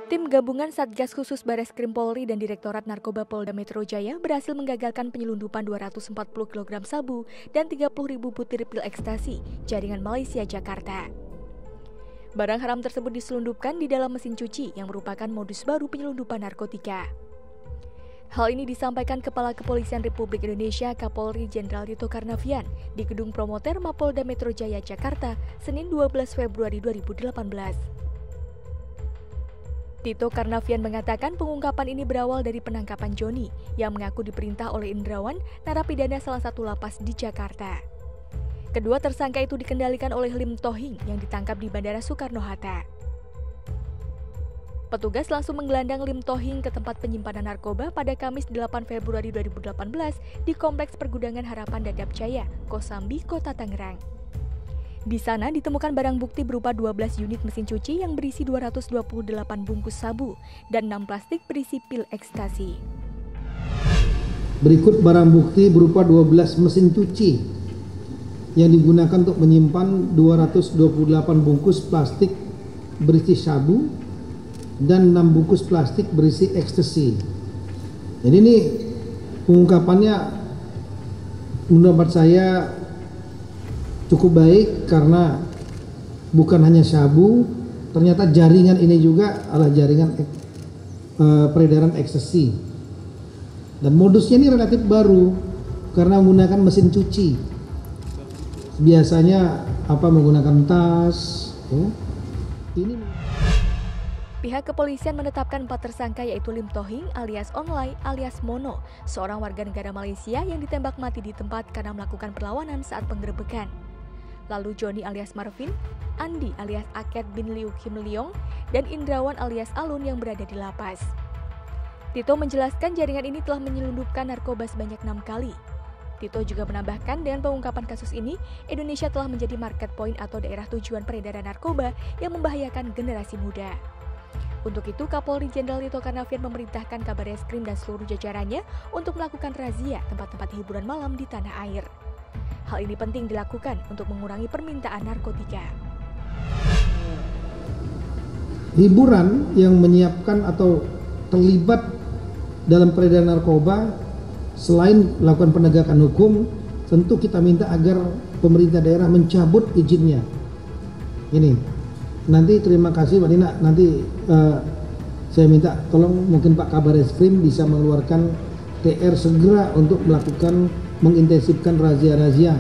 Tim gabungan Satgas Khusus Bareskrim Polri dan Direktorat Narkoba Polda Metro Jaya berhasil menggagalkan penyelundupan 240 kg sabu dan 30.000 butir pil ekstasi jaringan Malaysia Jakarta. Barang haram tersebut diselundupkan di dalam mesin cuci yang merupakan modus baru penyelundupan narkotika. Hal ini disampaikan Kepala Kepolisian Republik Indonesia Kapolri Jenderal Tito Karnavian di Gedung Promoter Mapolda Metro Jaya Jakarta, Senin 12 Februari 2018. Tito Karnavian mengatakan pengungkapan ini berawal dari penangkapan Joni yang mengaku diperintah oleh Indrawan, narapidana salah satu lapas di Jakarta. Kedua tersangka itu dikendalikan oleh Lim Tohing yang ditangkap di Bandara Soekarno-Hatta. Petugas langsung menggelandang Lim Tohing ke tempat penyimpanan narkoba pada Kamis 8 Februari 2018 di Kompleks Pergudangan Harapan Dadap Jaya, Kosambi, Kota Tangerang. Di sana ditemukan barang bukti berupa 12 unit mesin cuci yang berisi 228 bungkus sabu dan 6 plastik berisi pil ekstasi. Berikut barang bukti berupa 12 mesin cuci yang digunakan untuk menyimpan 228 bungkus plastik berisi sabu dan 6 bungkus plastik berisi ekstasi. Jadi ini pengungkapannya menurut saya cukup baik karena bukan hanya sabu, ternyata jaringan ini juga adalah jaringan peredaran ekstasi. Dan modusnya ini relatif baru karena menggunakan mesin cuci. Biasanya menggunakan tas. Pihak kepolisian menetapkan 4 tersangka yaitu Lim Tohing alias Online alias Mono, seorang warga negara Malaysia yang ditembak mati di tempat karena melakukan perlawanan saat penggerebekan. Lalu Joni alias Marvin, Andi alias Aket bin Liu Kim Leong, dan Indrawan alias Alun yang berada di lapas. Tito menjelaskan jaringan ini telah menyelundupkan narkoba sebanyak 6 kali. Tito juga menambahkan dengan pengungkapan kasus ini, Indonesia telah menjadi market point atau daerah tujuan peredaran narkoba yang membahayakan generasi muda. Untuk itu, Kapolri Jenderal Tito Karnavian memerintahkan Kabareskrim dan seluruh jajarannya untuk melakukan razia tempat-tempat hiburan malam di tanah air. Hal ini penting dilakukan untuk mengurangi permintaan narkotika. Hiburan yang menyiapkan atau terlibat dalam peredaran narkoba, selain melakukan penegakan hukum, tentu kita minta agar pemerintah daerah mencabut izinnya. Ini, nanti terima kasih Mbak Nina, nanti saya minta tolong mungkin Pak Kabareskrim bisa mengeluarkan TR segera untuk mengintensifkan razia-razia